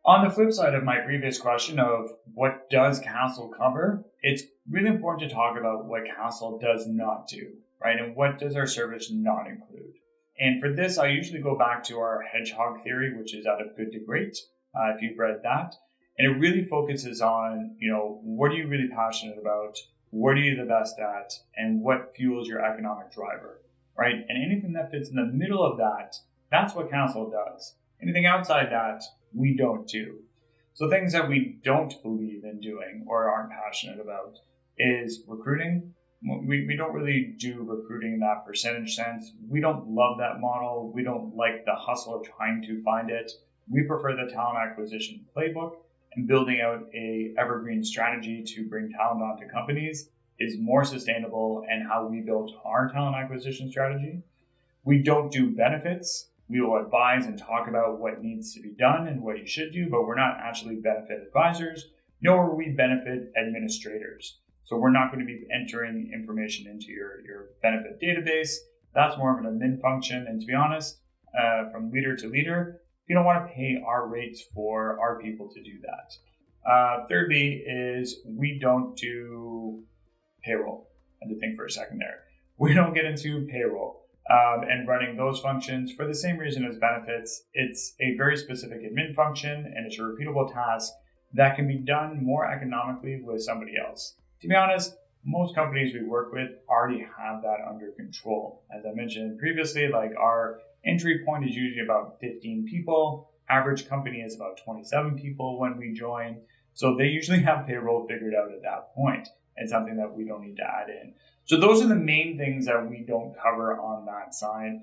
On the flip side of my previous question of what does Castle cover, it's really important to talk about what Castle does not do, right? And what does our service not include? And for this, I usually go back to our hedgehog theory, which is out of good to great, if you've read that. And it really focuses on, what are you really passionate about? What are you the best at? And what fuels your economic driver, right? And anything that fits in the middle of that, that's what Castle does. Anything outside that, we don't do. So things that we don't believe in doing or aren't passionate about is recruiting. We don't really do recruiting in that percentage sense. We don't love that model. We don't like the hustle of trying to find it. We prefer the talent acquisition playbook, and building out a evergreen strategy to bring talent onto companies is more sustainable and how we built our talent acquisition strategy. We don't do benefits. We will advise and talk about what needs to be done and what you should do, but we're not actually benefit advisors, nor are we benefit administrators. So we're not going to be entering information into your benefit database. That's more of an admin function. And to be honest, from leader to leader, you don't want to pay our rates for our people to do that. Thirdly is we don't do payroll. I had to think for a second there. We don't get into payroll. And running those functions for the same reason as benefits. It's a very specific admin function and it's a repeatable task that can be done more economically with somebody else. To be honest, most companies we work with already have that under control. As I mentioned previously, like our entry point is usually about 15 people. Average company is about 27 people when we join. So they usually have payroll figured out at that point. It's something that we don't need to add in. So those are the main things that we don't cover on that side.